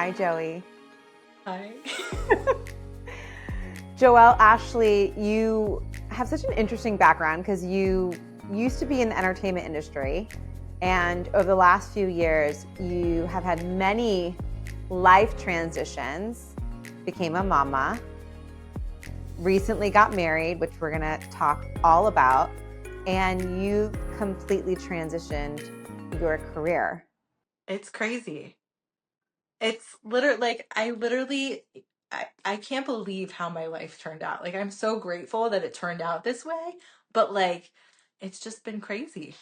Hi, Joey. Hi. Joelle Ashley, you have such an interesting background because you used to be in the entertainment industry, and over the last few years, you have had many life transitions, became a mama, recently got married, which we're going to talk all about, and you completely transitioned your career. It's crazy. It's literally like I can't believe how my life turned out. Like I'm so grateful that it turned out this way, but like it's just been crazy.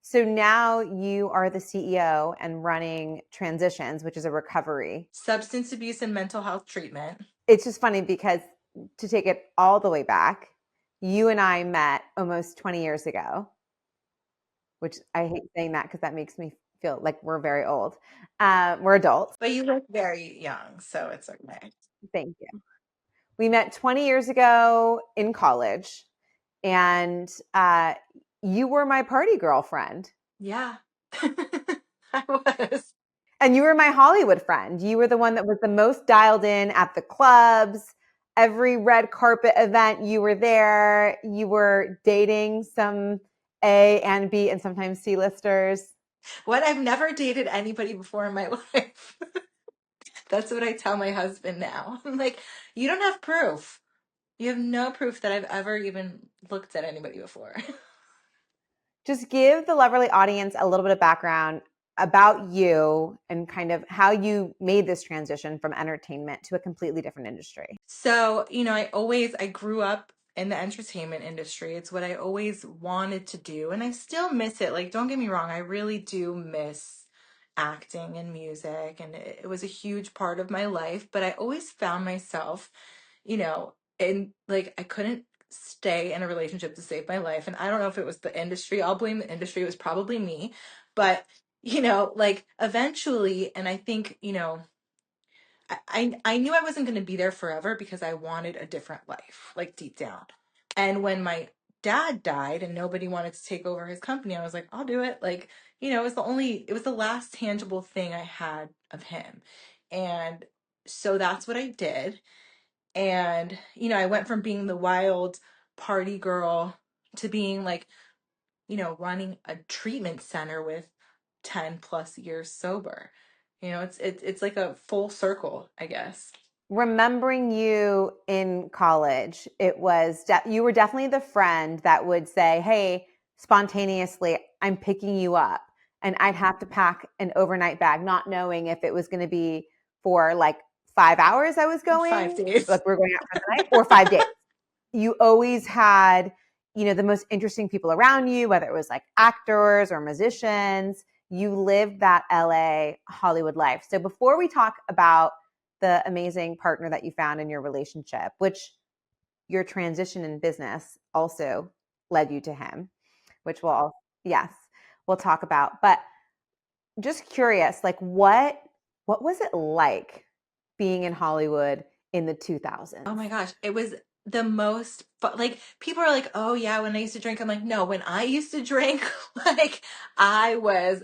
So now you are the CEO and running Transitions, which is a recovery. Substance abuse and mental health treatment. It's just funny because to take it all the way back, you and I met almost 20 years ago, which I hate saying that because that makes me feel like we're very old. We're adults. But you look very young, so it's okay. Thank you. We met 20 years ago in college, and you were my party girlfriend. Yeah. I was. And you were my Hollywood friend. You were the one that was the most dialed in at the clubs. Every red carpet event, you were there. You were dating some A and B and sometimes C-listers. What? I've never dated anybody before in my life. That's what I tell my husband now. I'm like, you don't have proof. You have no proof that I've ever even looked at anybody before. Just give the Loverly audience a little bit of background about you and kind of how you made this transition from entertainment to a completely different industry. So, I grew up in the entertainment industry. It's what I always wanted to do, and I still miss it. Like, don't get me wrong, I really do miss acting and music, and it was a huge part of my life, but I always found myself, in like I couldn't stay in a relationship to save my life. And I don't know if it was the industry. I'll blame the industry. It was probably me. But, like eventually, and I think, I knew I wasn't going to be there forever because I wanted a different life, like deep down. And when my dad died and nobody wanted to take over his company, I was like, I'll do it. Like, it was the last tangible thing I had of him. And so that's what I did. And, I went from being the wild party girl to being like, running a treatment center with 10 plus years sober. It's like a full circle, I guess. Remembering you in college, you were definitely the friend that would say, "Hey, spontaneously, I'm picking you up." And I'd have to pack an overnight bag, not knowing if it was going to be for like 5 hours I was 5 days. like we're going out for the night, or 5 days. You always had, the most interesting people around you, whether it was like actors or musicians. You lived that LA Hollywood life. So before we talk about the amazing partner that you found in your relationship, which your transition in business also led you to him, which yes, we'll talk about. But just curious, like what was it like being in Hollywood in the Oh 2000s? my gosh, it was the most like people are like, "Oh yeah, when I used to drink." I'm like, "No, when I used to drink, like I was,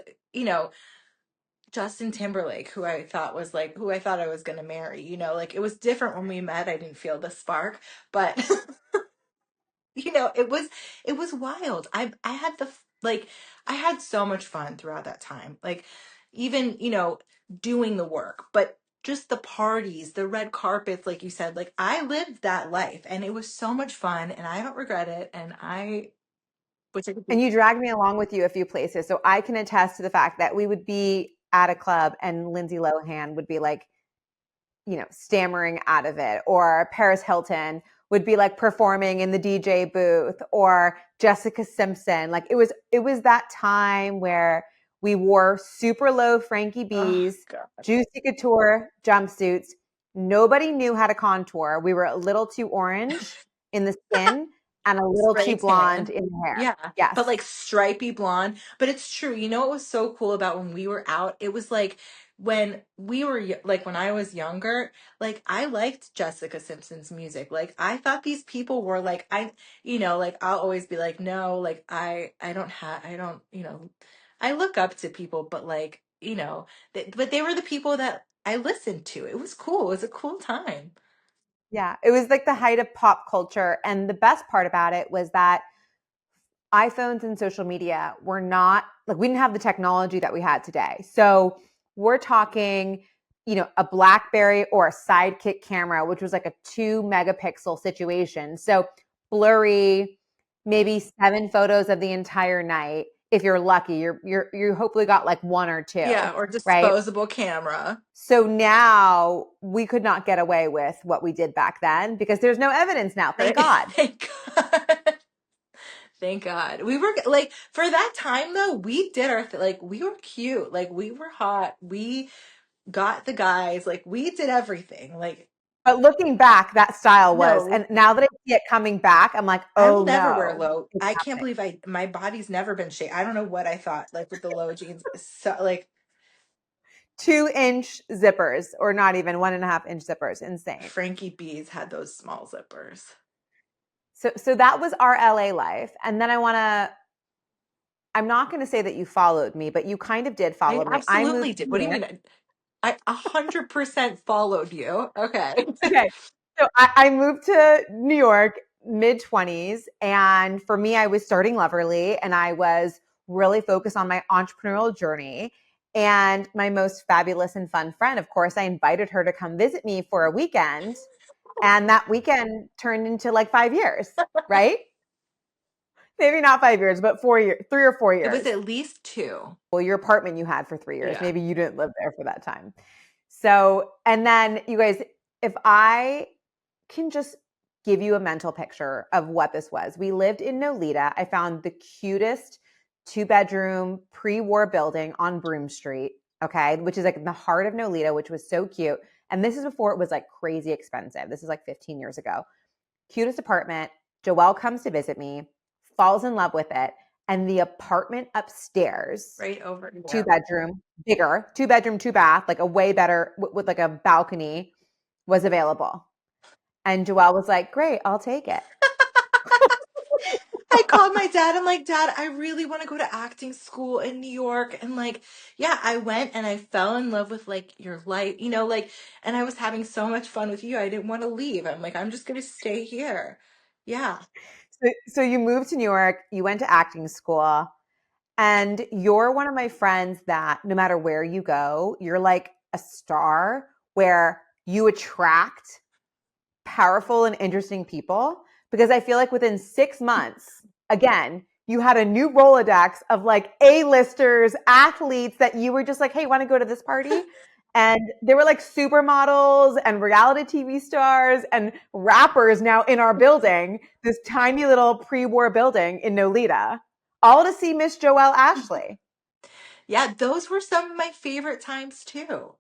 Justin Timberlake, who I thought I was going to marry, like it was different when we met. I didn't feel the spark, but it was wild. I had like I had so much fun throughout that time. Like even, doing the work, but just the parties, the red carpets, like you said, like I lived that life and it was so much fun and I don't regret it. And I wish I could And do. you dragged me along with you a few places. So I can attest to the fact that we would be at a club and Lindsay Lohan would be like, stammering out of it, or Paris Hilton would be like performing in the DJ booth, or Jessica Simpson. Like it was that time where we wore super low Frankie Oh B's, God. Juicy Couture jumpsuits. Nobody knew how to contour. We were a little too orange in the skin and a little Spray too blonde tan. in the hair. Yeah, Yes. but like stripy blonde. But it's true. You know what was so cool about when we were out? It was like when we were like when I was younger, like I liked Jessica Simpson's music. Like I thought these people were like like I'll always be like, no, like I don't, I look up to people, but like, but they were the people that I listened to. It was cool. It was a cool time. Yeah, it was like the height of pop culture. And the best part about it was that iPhones and social media were not like we didn't have the technology that we had today. So we're talking, a Blackberry or a Sidekick camera, which was like a 2 megapixel situation. So blurry, maybe 7 photos of the entire night. If you're lucky, you hopefully got like one or two, Yeah, or right? disposable camera. So now we could not get away with what we did back then because there's no evidence now. Thank Right? God. Thank God. Thank God. We were like for that time though, we did our like we were cute. Like we were hot. We got the guys. Like we did everything. Like But looking back, that style was, no, and now that I see it coming back, I'm like, I will oh never wear no, low. it's I can't happening. believe my body's never been shaped. I don't know what I thought like with the low jeans. So like 2 inch zippers, or not even 1.5 inch zippers, insane. Frankie B's had those small zippers. So that was our LA life. And then I'm not going to say that you followed me, but you kind of did I follow me. I moved absolutely to did. What New do you York. mean? I 100% followed you. Okay. Okay. So I moved to New York mid 20s. And for me, I was starting Loverly and I was really focused on my entrepreneurial journey. And my most fabulous and fun friend, of course, I invited her to come visit me for a weekend. And that weekend turned into like 5 years, right? Maybe not 5 years, but 4 years, 3 or 4 years. It was at least two. Well, your apartment you had for 3 years. Yeah. Maybe you didn't live there for that time. So, and then you guys, if I can just give you a mental picture of what this was. We lived in Nolita. I found the cutest 2 bedroom pre-war building on Broome Street, okay, which is like in the heart of Nolita, which was so cute. And this is before it was like crazy expensive. This is like 15 years ago. Cutest apartment. Joelle comes to visit me, falls in love with it. And the apartment upstairs, Right over. two Yeah. bedroom, bigger, 2 bedroom, 2 bath, like a way better with like a balcony was available. And Joelle was like, great, I'll take it. I called my dad. I'm like, Dad, I really want to go to acting school in New York. And like, yeah, I went and I fell in love with like your life, like, and I was having so much fun with you. I didn't want to leave. I'm like, I'm just going to stay here. Yeah. So you moved to New York, you went to acting school, and you're one of my friends that no matter where you go, you're like a star where you attract powerful and interesting people because I feel like within 6 months, again, you had a new Rolodex of like A-listers, athletes that you were just like, hey, want to go to this party? And there were like supermodels and reality TV stars and rappers now in our building, this tiny little pre-war building in Nolita, all to see Miss Joelle Ashley. Yeah. Those were some of my favorite times too.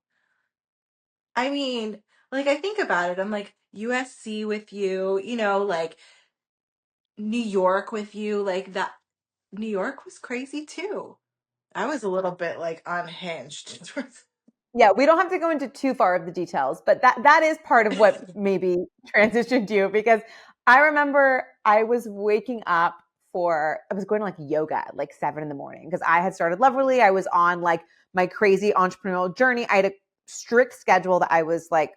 I mean, like, I think about it. I'm like, USC with you, like New York with you. Like, that New York was crazy too. I was a little bit like unhinged. Yeah, we don't have to go into too far of the details, but that is part of what maybe transitioned you because I remember I was waking up I was going to like yoga at like 7 in the morning because I had started Loverly. I was on like my crazy entrepreneurial journey. I had a strict schedule that I was like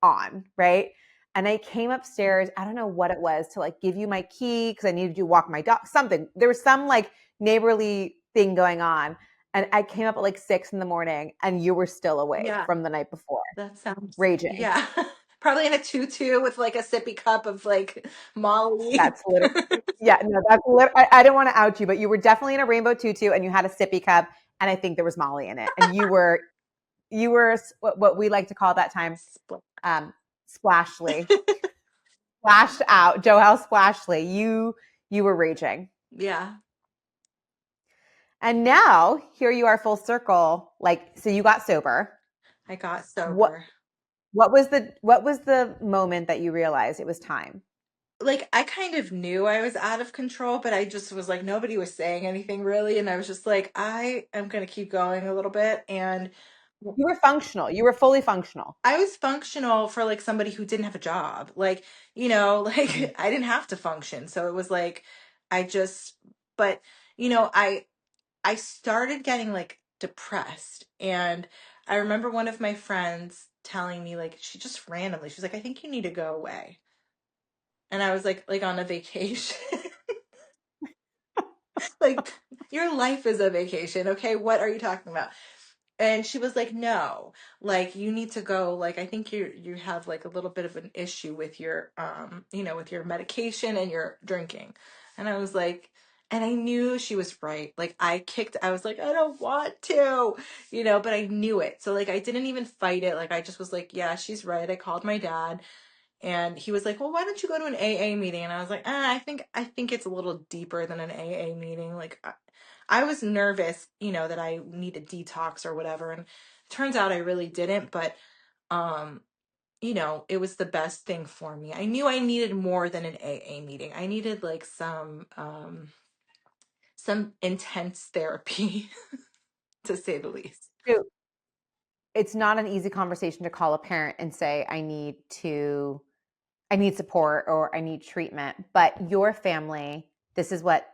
on, right? And I came upstairs, I don't know what it was, to like give you my key because I needed you to walk my dog, something. There was some like neighborly thing going on. And I came up at like 6 in the morning and you were still awake Yeah, from the night before, that sounds, raging. yeah. Probably in a tutu with like a sippy cup of like Molly. That's literally, yeah, no, I didn't want to out you, but you were definitely in a rainbow tutu and you had a sippy cup. And I think there was Molly in it. And you were what we like to call that time, um, splashly. Splashed out, Joelle Splashley. You were raging. Yeah, And now here you are full circle. Like, so you got sober. I got What sober. what was the moment that you realized it was time? Like, I kind of knew I was out of control, but I just was like, nobody was saying anything really. And I was just like, I am going to keep going a little bit. And You were functional. You were fully functional. I was functional for like somebody who didn't have a job. Like, Mhm. like I didn't have to function. So it was like, I just, but, I started getting like depressed and I remember one of my friends telling me, like, she just randomly, she's like, I think you need to go away. And I was like on a vacation. Like, your life is a vacation, okay? What are you talking about? And she was like, no, like you need to go, like I think you have like a little bit of an issue with your with your medication and your drinking. And I was like, and I knew she was right. Like I was like, I don't want to, but I knew it. So like I didn't even fight it. Like I just was like, yeah, she's right. I called my dad. And he was like, well, why don't you go to an AA meeting? And I was like, I think it's a little deeper than an AA meeting. Like I was nervous, that I need a detox or whatever. And it turns out I really didn't, but um, it was the best thing for me. I knew I needed more than an AA meeting. I needed like some intense therapy, to say the least. So it's not an easy conversation to call a parent and say, I need support or I need treatment. But your family, this is what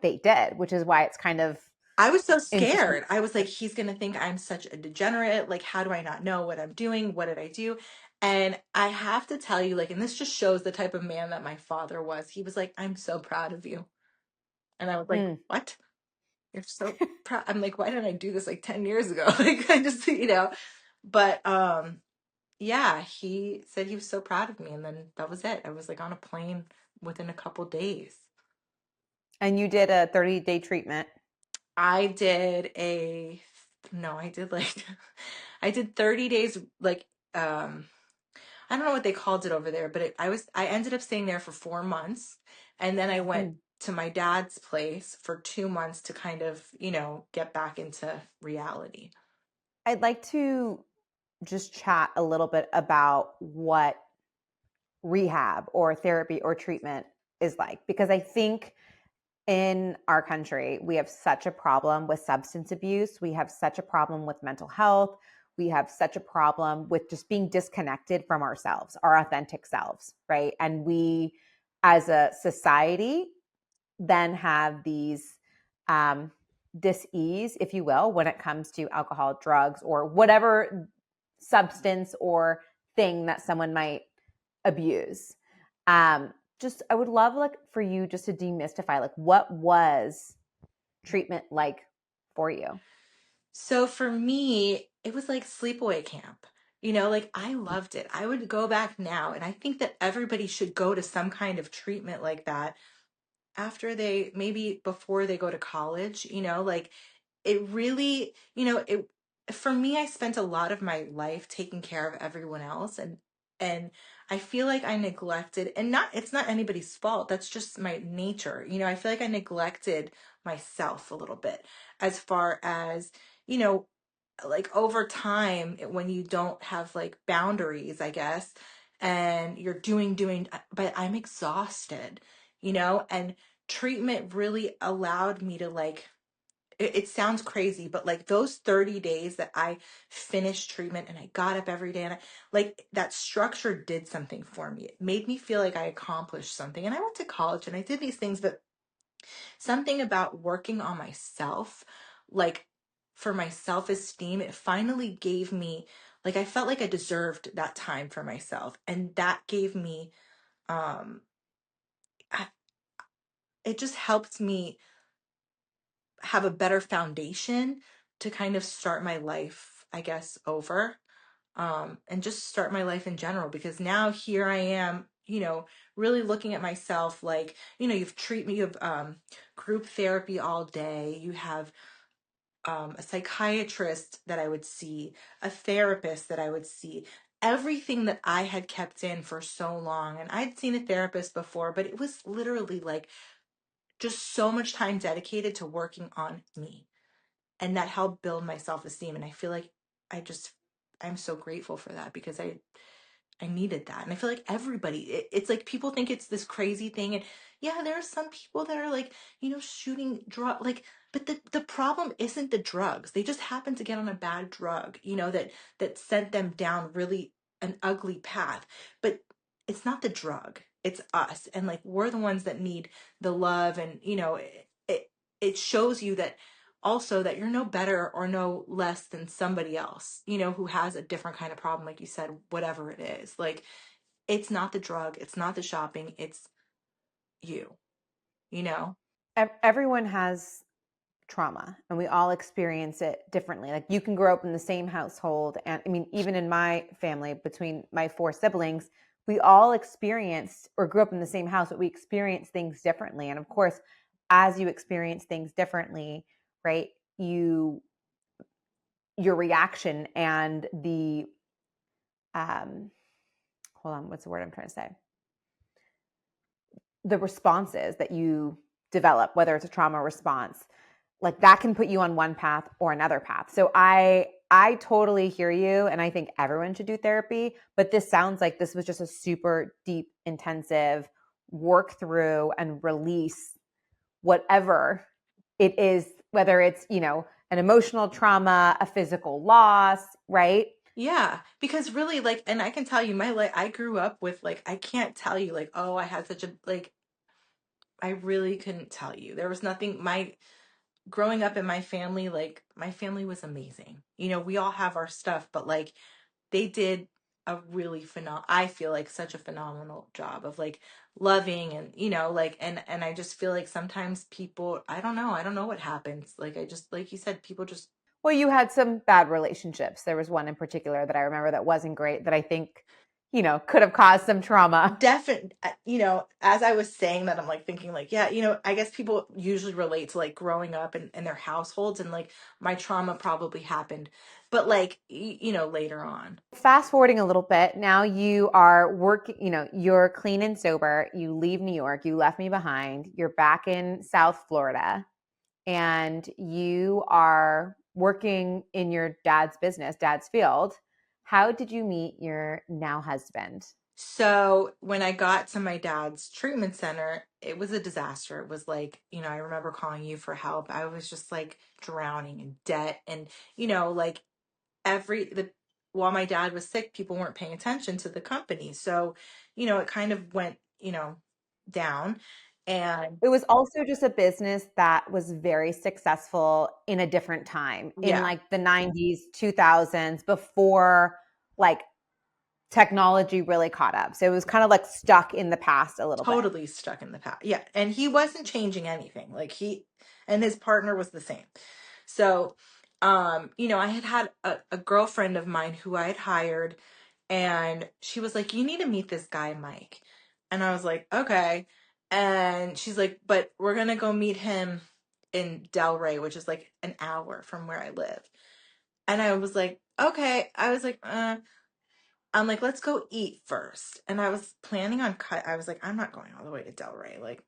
they did, which is why it's kind of I was so interesting. scared. I was like, he's going to think I'm such a degenerate. Like, how do I not know what I'm doing? What did I do? And I have to tell you, like, and this just shows the type of man that my father was. He was like, I'm so proud of you. And I was like, Mm. what? You're so proud. I'm like, why didn't I do this like 10 years ago? Like, I just, but, yeah, he said he was so proud of me. And then that was it. I was like on a plane within a couple days. And you did a 30-day treatment. I did no, I did like, I did 30 days, like, I don't know what they called it over there, but I ended up staying there for 4 months. And then I went Mm. to my dad's place for 2 months to kind of, get back into reality. I'd like to just chat a little bit about what rehab or therapy or treatment is like, because I think in our country, we have such a problem with substance abuse. We have such a problem with mental health. We have such a problem with just being disconnected from ourselves, our authentic selves, right? And we, as a society, then have these dis-ease, if you will, when it comes to alcohol, drugs, or whatever substance or thing that someone might abuse. Just I would love like for you just to demystify like what was treatment like for you? So for me, it was like sleepaway camp. Like I loved it. I would go back now, and I think that everybody should go to some kind of treatment like that after they maybe before they go to college, like it really, it for me, I spent a lot of my life taking care of everyone else, and I feel like I neglected, and not it's not anybody's fault. That's just my nature. I feel like I neglected myself a little bit as far as, you know, like over time when you don't have like boundaries, I guess, and you're doing, but I'm exhausted, and treatment really allowed me to like it sounds crazy, but like those 30 days that I finished treatment and I got up every day and like that structure did something for me. It made me feel like I accomplished something. And I went to college and I did these things, but something about working on myself, like for my self-esteem, it finally gave me, like I felt like I deserved that time for myself. And that gave me, um, I- it just helped me have a better foundation to kind of start my life, I guess, over, and just start my life in general. Because now here I am, really looking at myself like, you have group therapy all day. You have a psychiatrist that I would see, a therapist that I would see. Everything that I had kept in for so long. And I'd seen a therapist before, but it was literally like just so much time dedicated to working on me, and that helped build my self-esteem. And I feel like I just I'm so grateful for that because I needed that. And I feel like everybody, it's like people think it's this crazy thing. And yeah, there are some people that are like, shooting drug, like, but the problem isn't the drugs. They just happen to get on a bad drug, that sent them down really an ugly path. But it's not the drug, it's us. And like, we're the ones that need the love. And, it shows you that, also that you're no better or no less than somebody else, you know, who has a different kind of problem, like you said, whatever it is. Like, it's not the drug, it's not the shopping, it's you, you know? Everyone has trauma and we all experience it differently. Like you can grow up in the same household. And I mean, even in my family, between my four siblings, we all experienced or grew up in the same house, but we experience things differently. And of course, as you experience things differently, right, your reaction and the hold on, what's the word I'm trying to say? The responses that you develop, whether it's a trauma response, like that can put you on one path or another path. So I totally hear you, and I think everyone should do therapy, but this sounds like this was just a super deep, intensive work through and release whatever it is, whether it's, you know, an emotional trauma, a physical loss, right? Yeah, because really, like, and I can tell you, my like, I grew up with like, I can't tell you, like, oh, I had such a like, I really couldn't tell you. There was nothing. My growing up in my family, like, my family was amazing. You know, we all have our stuff, but like, they did a really I feel like such a phenomenal job of like loving and, you know, like, and I just feel like sometimes people, I don't know what happens. Like, I just, like you said, people just Well, you had some bad relationships. There was one in particular that I remember that wasn't great that I think, you know, could have caused some trauma. definitely, you know, as I was saying that, I'm like thinking like, yeah, you know, I guess people usually relate to like growing up in their households, and like my trauma probably happened, but like, you know, later on. Fast forwarding a little bit, now you are working, you know, you're clean and sober. You leave New York, you left me behind. You're back in South Florida and you are working in your dad's business, dad's field. How did you meet your now husband? So when I got to my dad's treatment center, it was a disaster. It was like, you know, I remember calling you for help. I was just like drowning in debt. And, you know, like while my dad was sick, people weren't paying attention to the company. So, you know, it kind of went, you know, down. And It was also just a business that was very successful in a different time, in yeah, like the 90s, 2000s, before like technology really caught up. So it was kind of like stuck in the past a little bit. totally stuck in the past. Yeah. And he wasn't changing anything. Like and his partner was the same. So, you know, I had a girlfriend of mine who I had hired, and she was like, you need to meet this guy, Mike. And I was like, okay. And she's like, but we're going to go meet him in Delray, which is like an hour from where I live. And I was like, okay. I was like, I'm like, let's go eat first. And I was planning on I was like, I'm not going all the way to Delray. Like,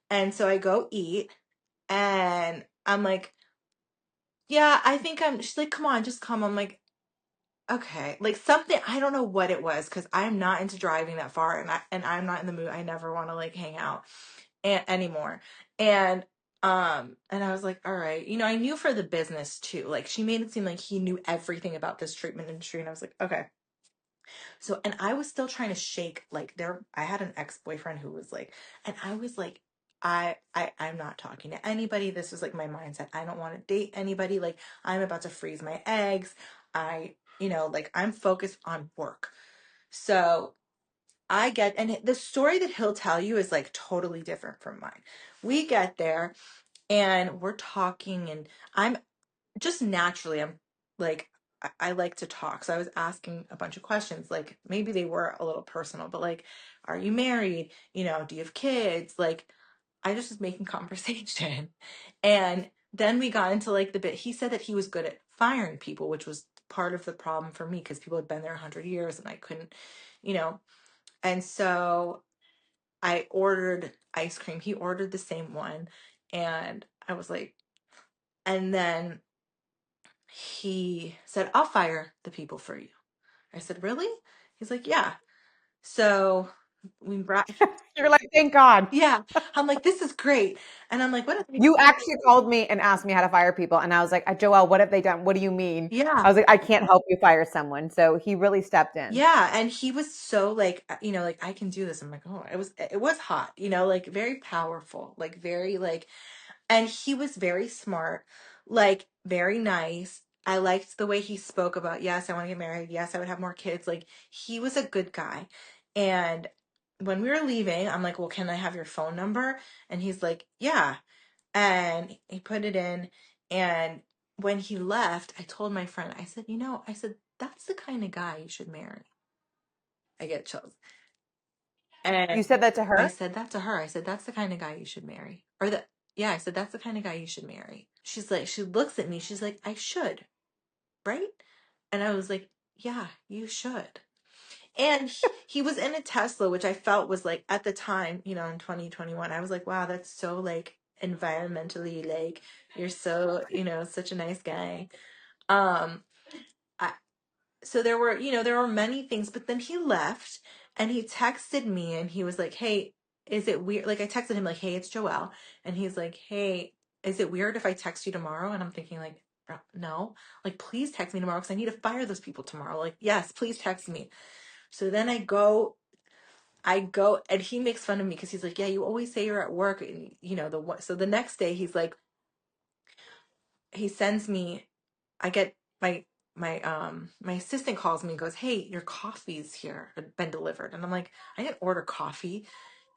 and so I go eat, and I'm like, yeah, I think she's like, come on, just come. I'm like, okay. Like something, I don't know what it was, because I'm not into driving that far, and I'm not in the mood. I never want to like hang out anymore. And and I was like, all right. You know, I knew for the business too. Like she made it seem like he knew everything about this treatment industry. And I was like, okay. So, and I was still trying to shake, like I had an ex-boyfriend who was like, and I was like, I'm not talking to anybody. This was like my mindset. I don't want to date anybody. Like I'm about to freeze my eggs. You know, like I'm focused on work. So and the story that he'll tell you is like totally different from mine. We get there and we're talking, and I'm just naturally, I'm like, I like to talk. So I was asking a bunch of questions, like maybe they were a little personal, but like, are you married? You know, do you have kids? Like, I just was making conversation. And then we got into like the bit, he said that he was good at firing people, which was part of the problem for me because people had been there 100 years and I couldn't, you know. And so I ordered ice cream. He ordered the same one. And I was like, and then he said, I'll fire the people for you. I said, really? He's like, yeah. So we brought, You're like, thank God. yeah. I'm like, this is great. And I'm like, what? You actually called me and asked me how to fire people. And I was like, Joelle, what have they done? What do you mean? I Yeah. was like, I can't help you fire someone. So he really stepped in. Yeah. And he was so like, you know, like I can do this. I'm like, oh, it was hot, you know, like very powerful, like very like, And he was very smart, like very nice. I liked the way he spoke about, yes, I want to get married. Yes, I would have more kids. Like he was a good guy. And when we were leaving, I'm like, well, can I have your phone number? And he's like, yeah. And he put it in. And when he left, I told my friend, I said, I said, that's the kind of guy you should marry. I get chills. You And said that to I her? said that to her. I said, that's the kind of guy you should marry. Or that, yeah, I said, that's the kind of guy you should marry. She's like, she looks at me. She's like, I should, right? And I was like, yeah, you should. And he was in a Tesla, which I felt was like, at the time, in 2021, I was like, wow, that's so like environmentally, like, you're so, such a nice guy. Um, I, so there were many things, but then he left and he texted me and he was like, hey, is it weird? Like I texted him like, hey, it's Joelle. And he's like, hey, is it weird if I text you tomorrow? And I'm thinking like, no, like, please text me tomorrow because I need to fire those people tomorrow. Like, yes, please text me. So then I go and he makes fun of me because he's like, yeah, you always say you're at work. And so the next day he's like, he sends me, I get my assistant calls me and goes, hey, your coffee's here, been delivered. And I'm like, I didn't order coffee.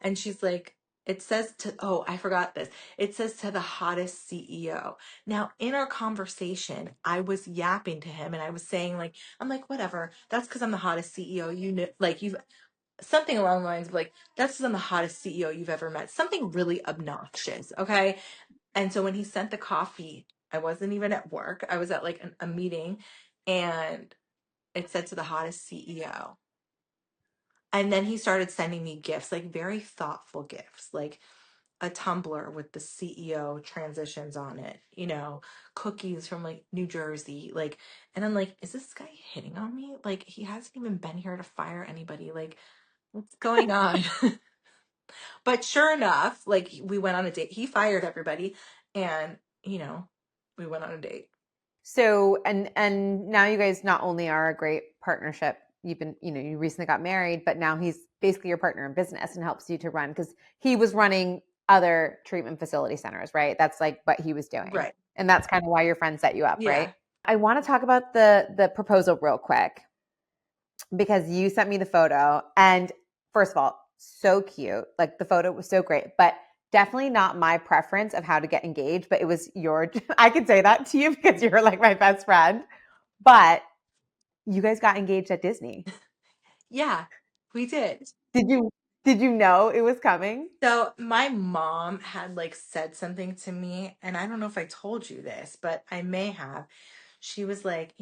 And she's like, it says to, oh, I forgot this. It says to the hottest CEO. Now, in our conversation, I was yapping to him and I was saying, like, I'm like, whatever. That's because I'm the hottest CEO. You know, like, you've something along the lines of like, that's because I'm the hottest CEO you've ever met. Something really obnoxious. Okay. And so when he sent the coffee, I wasn't even at work. I was at like a meeting and it said to the hottest CEO. And then he started sending me gifts, like very thoughtful gifts, like a tumbler with the CEO transitions on it, cookies from like New Jersey. Like, and I'm like, is this guy hitting on me? Like, he hasn't even been here to fire anybody. Like, what's going on? But sure enough, like we went on a date. He fired everybody and, we went on a date. So and now you guys not only are a great partnership, you've been, you recently got married, but now he's basically your partner in business and helps you to run because he was running other treatment facility centers, right? That's like what he was doing. Right. And that's kind of why your friend set you up, right? Yeah. I want to talk about the proposal real quick because you sent me the photo and first of all, so cute. Like the photo was so great, but definitely not my preference of how to get engaged, but it was your I could say that to you because you're like my best friend. But you guys got engaged at Disney. Yeah, we did. Did you did you know it was coming? So my mom had like said something to me, and I don't know if I told you this, but I may have. She was like,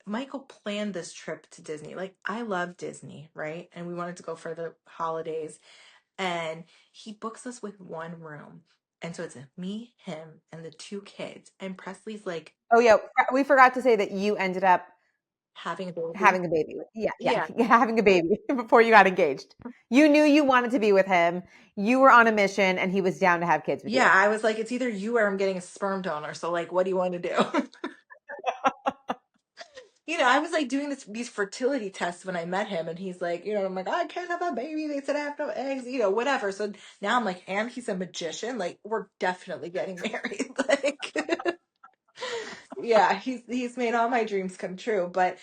Michael planned this trip to Disney. Like, I love Disney, right? And we wanted to go for the holidays. And he books us with one room. And so it's me, him, and the two kids. And Presley's like Oh yeah, we forgot to say that you ended up having a baby. having a baby. Yeah, yeah, Yeah. yeah, having a baby before you got engaged. You knew you wanted to be with him. You were on a mission and he was down to have kids with Yeah, you. I was like, it's either you or I'm getting a sperm donor. So like, what do you want to do? I was like doing these fertility tests when I met him, and he's like, I'm like, I can't have a baby. They said I have no eggs, whatever. So now I'm like, and he's a magician. Like, we're definitely getting married. Like, yeah, he's made all my dreams come true. But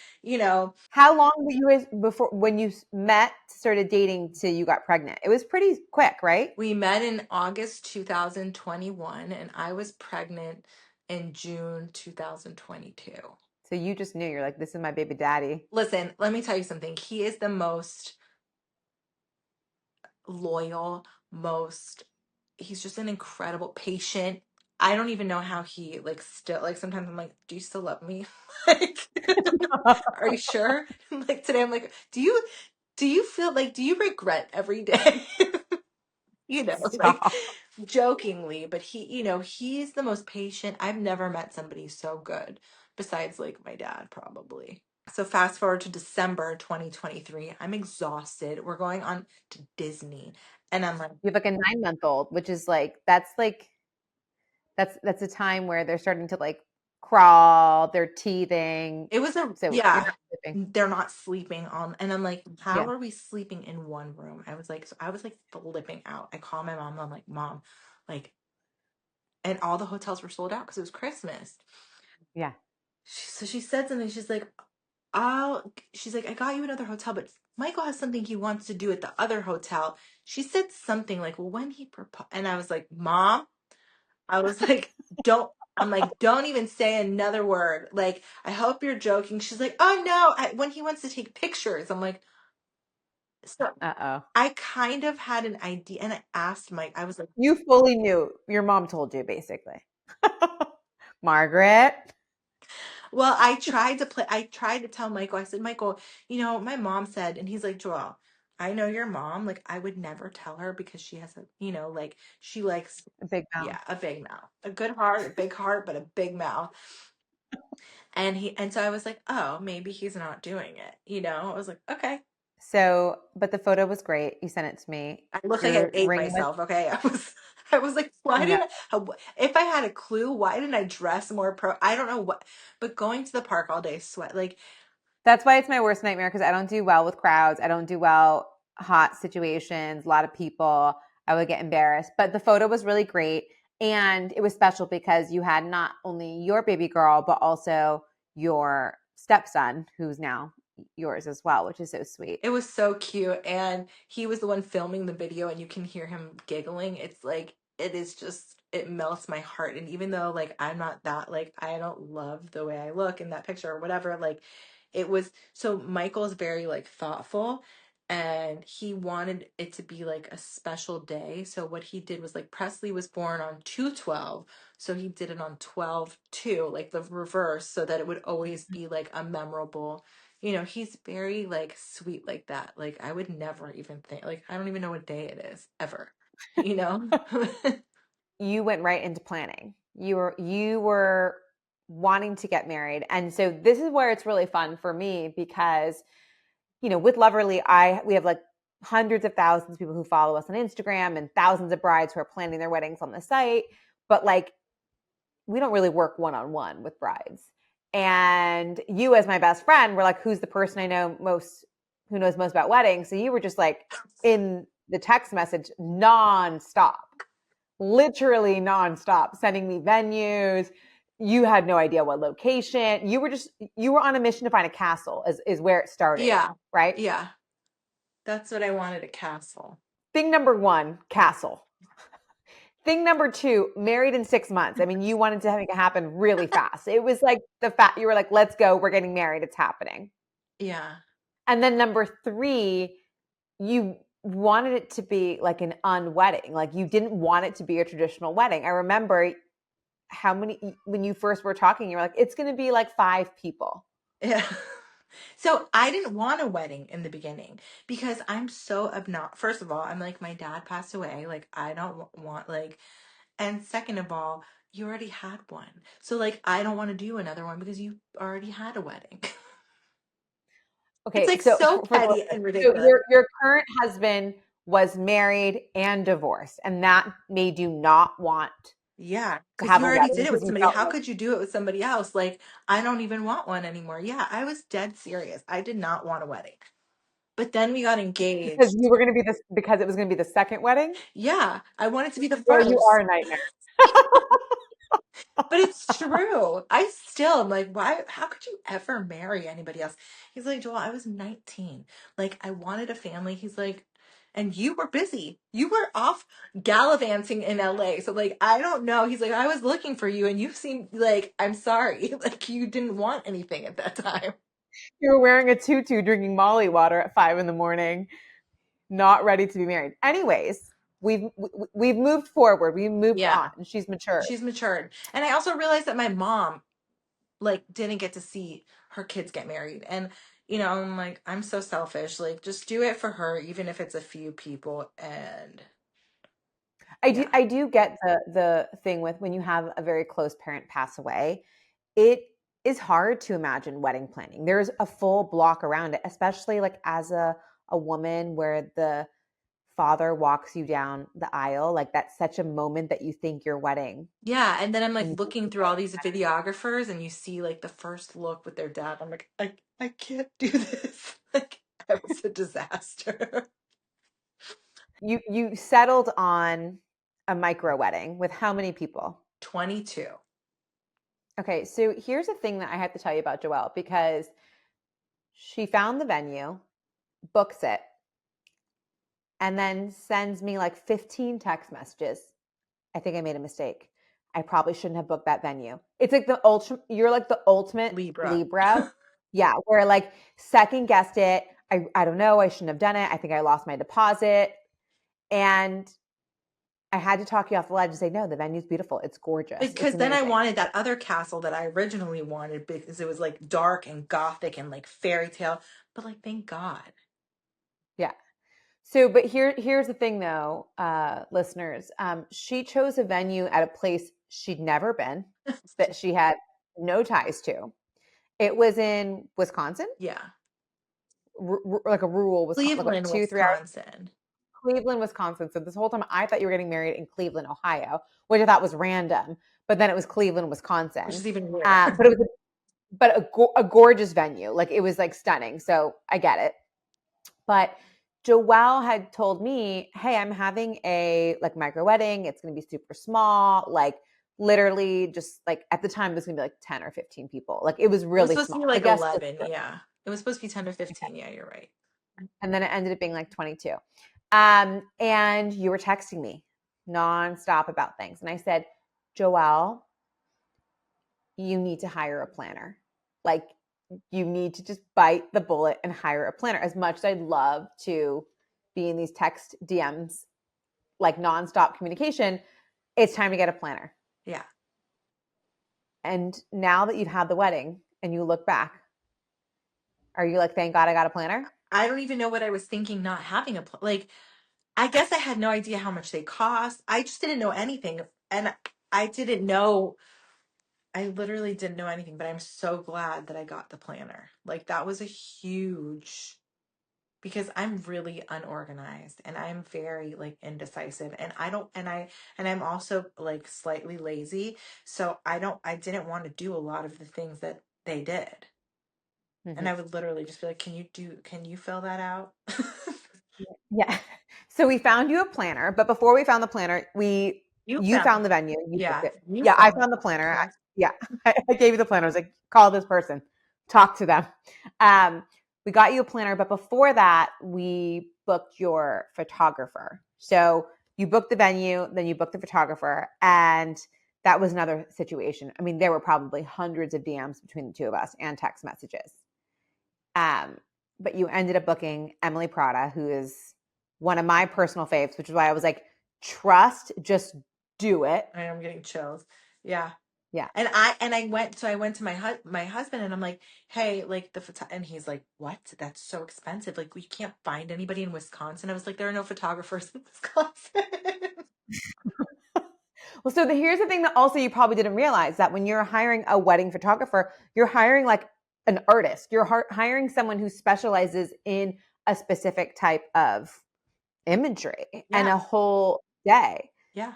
How long were you guys before when you met, started dating till you got pregnant? It was pretty quick, right? we met in August 2021, and I was pregnant in June 2022. So you just knew you're like, this is my baby daddy. Listen, let me tell you something. He is the most loyal, most he's just an incredible patient. I don't even know how he like still like sometimes I'm like, do you still love me? Like, are you sure? Like today I'm like, do you feel like do you regret every day? Like Stop. jokingly, but he's the most patient. I've never met somebody so good besides like my dad probably. So fast forward to December 2023. I'm exhausted. We're going on to Disney. And I'm like, You have like a 9 month old, which is like that's a time where they're starting to like crawl, they're teething. it was So you're yeah, not sleeping. they're not sleeping on. And I'm like, Yeah. how are we sleeping in one room? I was like flipping out. I call my mom. I'm like, Mom, like, and all the hotels were sold out because it was Christmas. Yeah. So she said something. She's like, I got you another hotel, but Michael has something he wants to do at the other hotel. She said something like, well, when he proposed, and I was like, Mom, I was like, I'm like, don't even say another word. Like, I hope you're joking. She's like, oh no, when he wants to take pictures. I'm like, so Uh-oh. I kind of had an idea, and I asked Mike, I was like, You fully knew. Your mom told you, basically. Margaret. well, I tried to tell Michael, I said, Michael, my mom said, and he's like, Joelle, I know your mom. Like, I would never tell her because she has like, she likes, A big mouth. yeah, a big mouth, a good heart, a big heart, but a big mouth. And so I was like, oh, maybe he's not doing it. I was like, okay. So, but the photo was great. You sent it to me. I looked like I Your ate ring was myself. Okay. I was like, why no. didn't if I had a clue, why didn't I dress more I don't know what, but going to the park all day, sweat, like, That's why it's my worst nightmare because I don't do well with crowds. I don't do well hot situations, a lot of people. I would get embarrassed. But the photo was really great. And it was special because you had not only your baby girl, but also your stepson, who's now yours as well, which is so sweet. it was so cute. And he was the one filming the video, and you can hear him giggling. It's like, it is just, it melts my heart. And even though, like, I'm not that, like, I don't love the way I look in that picture or whatever, like, it was, so Michael's very, like, thoughtful, and he wanted it to be like a special day. So what he did was, like, Presley was born on 2/12, so he did it on 12/2, like the reverse, so that it would always be like a memorable. He's very, like, sweet like that. Like, I would never even think, like, I don't even know what day it is ever, you know? You went right into planning. You were wanting to get married. And so this is where it's really fun for me because with Loverly, we have like hundreds of thousands of people who follow us on Instagram and thousands of brides who are planning their weddings on the site. But like, we don't really work one on one with brides. And you, as my best friend, were like, who's the person I know most, who knows most about weddings? So you were just like in the text message nonstop, literally nonstop, sending me venues. You had no idea what location. You were on a mission to find a castle, is where it started, Yeah. right? Yeah. That's what I wanted, a castle. Thing number one, castle. Thing number two, married in 6 months. I mean, you wanted to make it happen really fast. It was like the fact you were like, let's go, we're getting married, it's happening. Yeah. And then number three, you wanted it to be like an unwedding. Like you didn't want it to be a traditional wedding. I remember when you first were talking, you were like, it's going to be like 5 people. Yeah. So I didn't want a wedding in the beginning because I'm so obnoxious. First of all, I'm like, my dad passed away. Like, I don't want, like, and second of all, you already had one. So, like, I don't want to do another one because you already had a wedding. It's Okay, like so so for the petty listeners, and so ridiculous. your current husband was married and divorced, and that made you not want Yeah, to because have you a already wedding did it because with you somebody. felt How like could you do it with somebody else? Like, I don't even want one anymore. Yeah, I was dead serious. I did not want a wedding. But then we got because engaged. you were going to be this because it was going to be the second wedding. Yeah, I wanted to be the Well, you are first. a nightmare. But it's true. I still am like, why? How could you ever marry anybody else? He's like, Joel, I was 19. Like, I wanted a family. He's like, and you were busy. You were off gallivanting in LA. So, like, I don't know. He's like, I was looking for you, and you seemed like, I'm sorry. Like, you didn't want anything at that time. You were wearing a tutu, drinking Molly water at 5 a.m, not ready to be married. Anyways, we've moved forward. We've moved Yeah, on. She's matured. she's matured. And I also realized that my mom, like, didn't get to see her kids get married. And I'm like, I'm so selfish. Like, just do it for her, even if it's a few people. And I do yeah. I do get the thing with when you have a very close parent pass away, it is hard to imagine wedding planning. There's a full block around it, especially like as a woman where the father walks you down the aisle. Like that's such a moment that you think your wedding. Yeah, and then I'm like And looking through all these videographers, and you see like the first look with their dad. I'm like, I can't do this. Like, I was a disaster. you settled on a micro wedding with how many people? 22. Okay, so here's a thing that I have to tell you about Joelle, because she found the venue, books it, and then sends me like 15 text messages. I think I made a mistake. I probably shouldn't have booked that venue. It's like you're like the ultimate Libra. Libra. Yeah, where like second guessed it. I don't know. I shouldn't have done it. I think I lost my deposit. And I had to talk you off the ledge and say, no, the venue's beautiful. It's gorgeous. It's Because then I amazing. wanted that other castle that I originally wanted because it was like dark and gothic and like fairy tale. But like, thank God. Yeah. So, but here's the thing though, listeners. She chose a venue at a place she'd never been, that she had no ties to. It was in Wisconsin, Yeah. like a rural Wisconsin, like what, Cleveland, 2-3 hours. Wisconsin. Cleveland, Wisconsin. So this whole time I thought you were getting married in Cleveland, Ohio, which I thought was random. But then it was Cleveland, Which Wisconsin. is even weirder. But it was a gorgeous venue. Like it was like stunning. So I get it. But Joelle had told me, hey, I'm having a like micro wedding. It's going to be super small. Like literally just like at the time it was going to be like 10 or 15 people. Like it was It was really supposed to be small. The like guest list. 11. Yeah. It was supposed to be 10 to 15. Yeah, you're right. And then it ended up being like 22. And you were texting me nonstop about things. And I said, Joelle, you need to hire a planner. Like you need to just bite the bullet and hire a planner. As much as I'd love to be in these text DMs, like nonstop communication, it's time to get a planner. Yeah. And now that you've had the wedding and you look back, are you like, thank God I got a planner? I don't even know what I was thinking not having like, I guess I had no idea how much they cost. I just didn't know anything. And I didn't know, I literally didn't know anything, but I'm so glad that I got the planner. Like, that was a huge, because I'm really unorganized and I'm very like indecisive and I don't, and I'm also like slightly lazy. So I didn't want to do a lot of the things that they did. And Mm-hmm. I would literally just be like, can you fill that out? Yeah. So we found you a planner, but before we found the planner, You you found, found the venue, you booked yeah, it. you Yeah, I found found the planner. it. Yeah, I gave you the planner. I was like, call this person, talk to them. We got you a planner, but before that, we booked your photographer. So you booked the venue, then you booked the photographer, and that was another situation. I mean, there were probably hundreds of DMs between the two of us and text messages. Um, but you ended up booking Emily Prada, who is one of my personal faves, which is why I was like, trust, just do it. I am getting chills. Yeah. Yeah. I went to my husband and I'm like, hey, like and he's like, what? That's so expensive. Like we can't find anybody in Wisconsin. I was like, there are no photographers in Wisconsin. Well, so here's the thing that also you probably didn't realize, that when you're hiring a wedding photographer, you're hiring like an artist. You're hiring someone who specializes in a specific type of imagery and Yeah. a whole day. Yeah.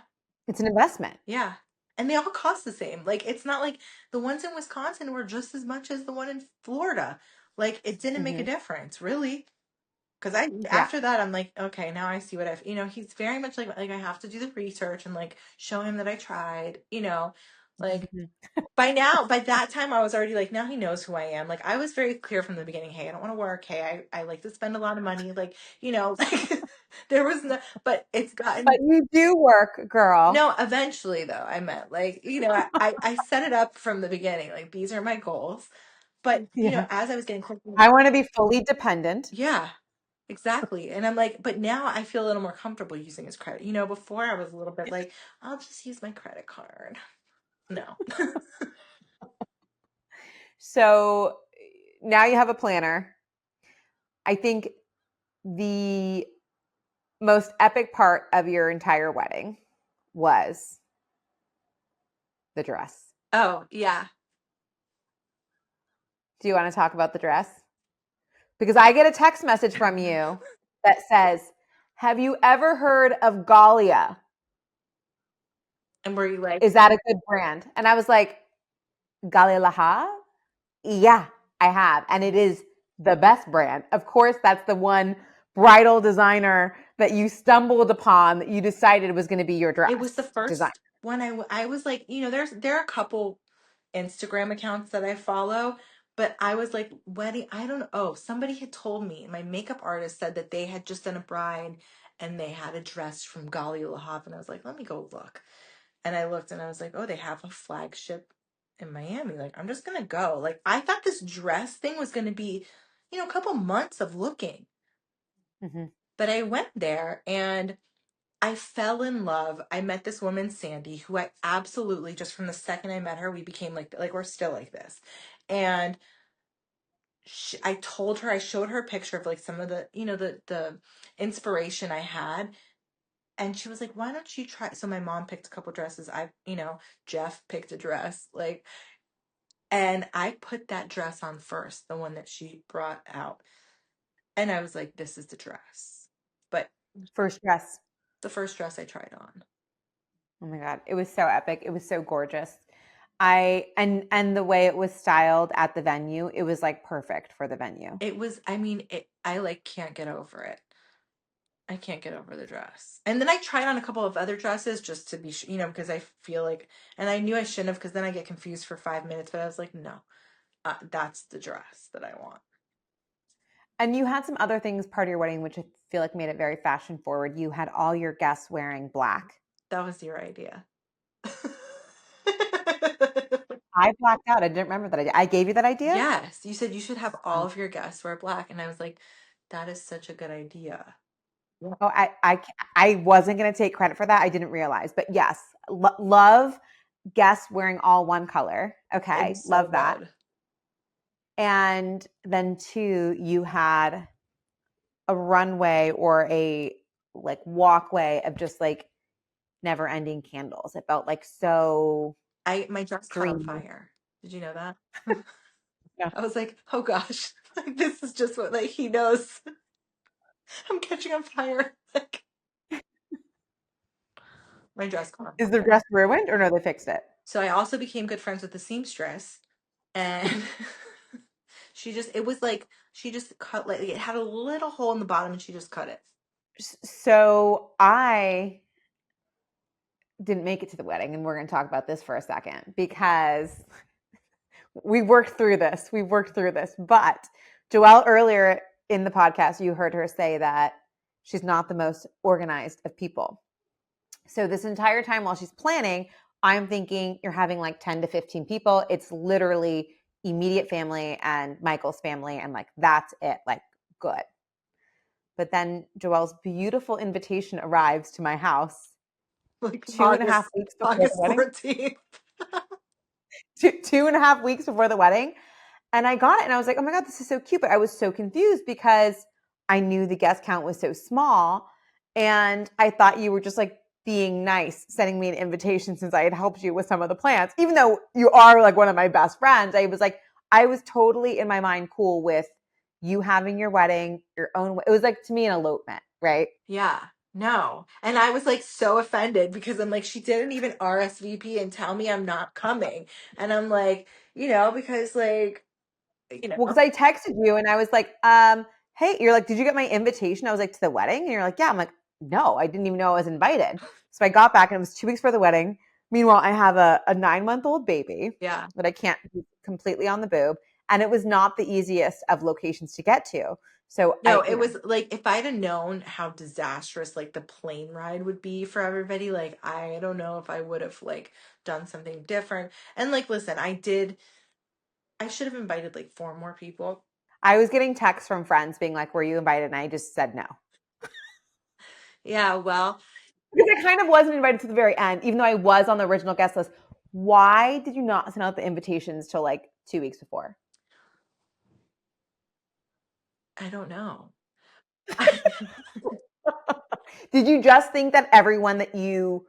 It's an investment. Yeah. And they all cost the same. Like it's not like the ones in Wisconsin were just as much as the one in Florida. Like it didn't make a Mm-hmm. difference, really. Because Yeah. after that I'm like, okay, now I see what he's very much like I have to do the research and like show him that I tried, like Mm-hmm. by that time I was already like, now he knows who I am. Like I was very clear from the beginning, hey, I don't want to work. Hey, I like to spend a lot of money. Like, like there was no, but it's But gotten, you do work, girl. no, eventually though, I meant like, I set it up from the beginning. Like these are my goals. But, Yeah. as I was getting closer, I want to be fully dependent. yeah, exactly. And I'm like, but now I feel a little more comfortable using his credit. Before I was a little bit like, I'll just use my credit card. No. So now you have a planner. I think the most epic part of your entire wedding was the dress. Oh, yeah. Do you want to talk about the dress? Because I get a text message from you that says, have you ever heard of Galia? And were you like, Is that a good brand? And I was like, Galia Laha? Yeah, I have. And it is the best brand. Of course, that's the one bridal designer that you stumbled upon that you decided was going to be your it was the dress first design. when I was like, there are a couple Instagram accounts that I follow, but I was like, wedding, I don't know. Oh, somebody had told me, my makeup artist said that they had just done a bride and they had a dress from Gali La Havre. And I was like, let me go look. And I looked and I was like, oh, they have a flagship in Miami. Like, I'm just gonna go. Like, I thought this dress thing was gonna be, a couple months of looking. Mm-hmm. But I went there and I fell in love. I met this woman, Sandy, who I absolutely, just from the second I met her, we became like we're still like this. And I told her, I showed her a picture of like some of the, the inspiration I had. And she was like, why don't you try? So my mom picked a couple dresses. Jeff picked a dress. Like, and I put that dress on first, the one that she brought out. And I was like, this is the dress. But First dress. the first dress I tried on. Oh my God. It was so epic. It was so gorgeous. And the way it was styled at the venue, it was like perfect for the venue. It was, I mean, I like can't get over it. I can't get over the dress. And then I tried on a couple of other dresses just to be, because I feel like, and I knew I shouldn't have because then I get confused for 5 minutes, but I was like, no, that's the dress that I want. And you had some other things part of your wedding, which I feel like made it very fashion forward. You had all your guests wearing black. That was your idea. I blacked out. I didn't remember that idea. I gave you that idea? Yes, you said you should have all Oh, of your guests wear black. And I was like, that is such a good idea. Yeah. oh I wasn't going to take credit for that. I didn't realize. But yes, love guests wearing all one color. It Okay, was so love that. good. And then two, you had a runway or a like walkway of just like never ending candles. It felt like so My dress caught on dreamy. fire. Did you know that? Yeah. I was like, oh gosh, like this is just what like he knows. I'm catching on fire. Like my dress caught on Is the fire. dress ruined or no, they fixed it? So I also became good friends with the seamstress, and it was like she just cut like it had a little hole in the bottom, and she just cut it. So I didn't make it to the wedding, and we're going to talk about this for a second because we worked through this. We worked through this. But Joelle, earlier in the podcast, you heard her say that she's not the most organized of people. So this entire time while she's planning, I'm thinking you're having like 10 to 15 people. It's literally immediate family and Michael's family. And like, that's it. Like, good. But then Joelle's beautiful invitation arrives to my house Like two and a half weeks before the August wedding. 14th. 2.5 weeks before the wedding. And I got it and I was like, oh my God, this is so cute. But I was so confused because I knew the guest count was so small. And I thought you were just like being nice, sending me an invitation since I had helped you with some of the plans. Even though you are like one of my best friends, I was totally in my mind cool with you having your wedding, your own. It was like to me an elopement, right? Yeah. No. And I was like so offended because I'm like, she didn't even RSVP and tell me I'm not coming. And I'm like, because like, Well, because I texted you and I was like, hey, you're like, did you get my invitation? I was like, to the wedding? And you're like, yeah. I'm like, no, I didn't even know I was invited. So I got back and it was 2 weeks for the wedding. Meanwhile, I have a 9-month-old baby yeah. that I can't be completely on the boob. And it was not the easiest of locations to get to. So No, it was like if I'd have known how disastrous like the plane ride would be for everybody, like I don't know if I would have like done something different. And like listen, I should have invited like four more people. I was getting texts from friends being like, were you invited? And I just said no. Yeah, well, Because I kind of wasn't invited to the very end, even though I was on the original guest list. Why did you not send out the invitations till like 2 weeks before? I don't know. Did you just think that everyone that you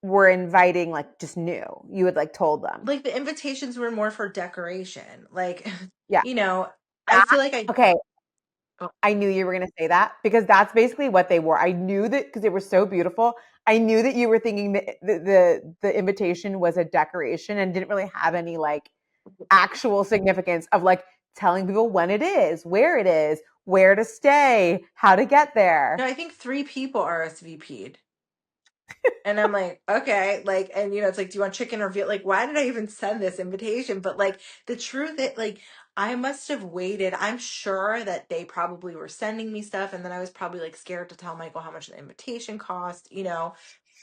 were inviting like just knew? You had like told them. Like the invitations were more for decoration. Like, Yeah. you know, I That, feel like I okay. oh, I knew you were going to say that because that's basically what they were. I knew that because they were so beautiful. I knew that you were thinking that the invitation was a decoration and didn't really have any like actual significance of like telling people when it is, where to stay, how to get no, there. I think three people RSVP'd. And I'm like, okay, like, and you know, it's like, do you want chicken or veal? Like, why did I even send this invitation? But like, the truth that like, I must have waited. I'm sure that they probably were sending me stuff, and then I was probably like scared to tell Michael how much the invitation cost, you know,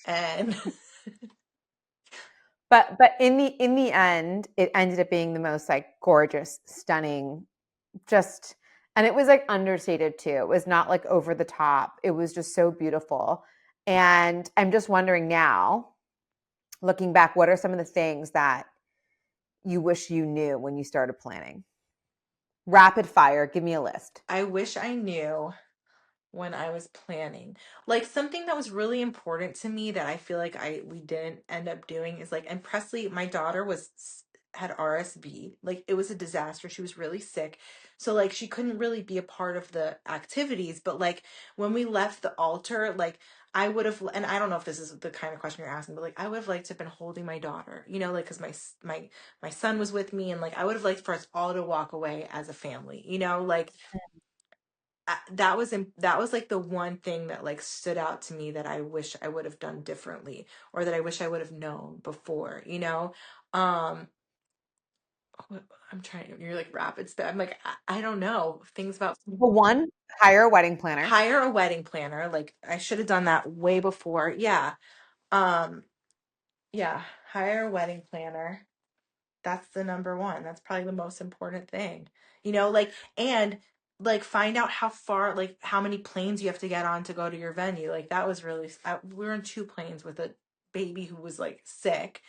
and But in the end, it ended up being the most like gorgeous, stunning, just, and it was like understated too. It was not like over the top. It was just so beautiful. And I'm just wondering now, looking back, what are some of the things that you wish you knew when you started planning? Rapid fire, give me a list. I wish I knew when I was planning. Like something that was really important to me that I feel like we didn't end up doing is like, and Presley, my daughter had RSV. Like it was a disaster. She was really sick. So like she couldn't really be a part of the activities, but like when we left the altar, like I would have, and I don't know if this is the kind of question you're asking, but like I would have liked to have been holding my daughter, you know, like because my son was with me, and like I would have liked for us all to walk away as a family, you know, like that was like the one thing that like stood out to me that I wish I would have done differently, or that I wish I would have known before, you know. um I'm trying, you're like rapid step, I'm like I don't know things about Well, one, hire a wedding planner. hire a wedding planner. Like I should have done that way before. Yeah. um yeah, hire a wedding planner. That's the number one. That's probably the most important thing. You know, like, and like find out how far, like how many planes you have to get on to go to your venue. Like that was really, we were in 2 planes with a baby who was like sick.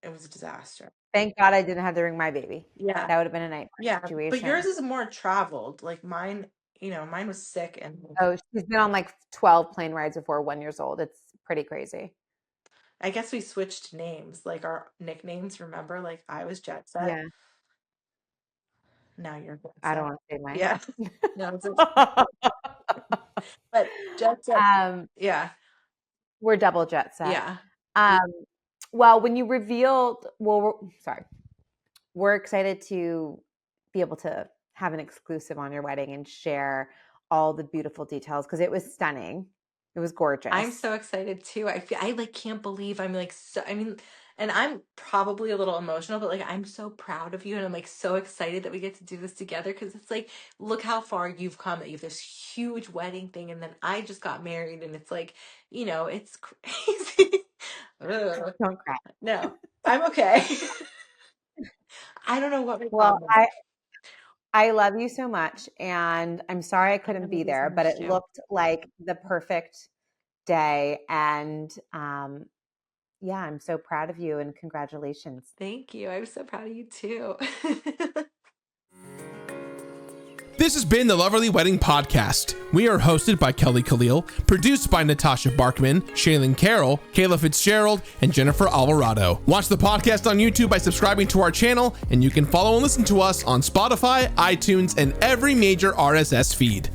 It was a disaster. Thank God I didn't have to bring my baby. Yeah. That would have been a nightmare Yeah. But yours situation. is more traveled. Like mine, you know, mine was sick, and Oh, she's been on like 12 plane rides before 1 years old. It's pretty crazy. I guess we switched names, like our nicknames. Remember, like I was Jet Set. Yeah, Now you're Jet I don't Set. want to say mine. Yeah. No, but Jet Set. um, Yeah. we're double jet set. Yeah. Um, well, when you revealed, well, sorry, we're excited to be able to have an exclusive on your wedding and share all the beautiful details because it was stunning. It was I'm gorgeous. so excited too. I like can't believe I'm like so, I mean, and I'm probably a little emotional, but like I'm so proud of you, and I'm like so excited that we get to do this together, because it's like look how far you've come, that you have this huge wedding thing, and then I just got married, and it's like, you know, it's crazy. Ugh. Don't cry. No, I'm okay. I don't know what my Well, problem is. I love you so much, and I'm sorry I I couldn't love be you so there, but much it too. looked like the perfect day. And yeah, I'm so proud of you and congratulations. Thank you. I'm so proud of you too. This has been the Loverly Wedding Podcast. We are hosted by Kelly Khalil, produced by Natasha Barkman, Shaylin Carroll, Kayla Fitzgerald, and Jennifer Alvarado. Watch the podcast on YouTube by subscribing to our channel, and you can follow and listen to us on Spotify, iTunes, and every major RSS feed.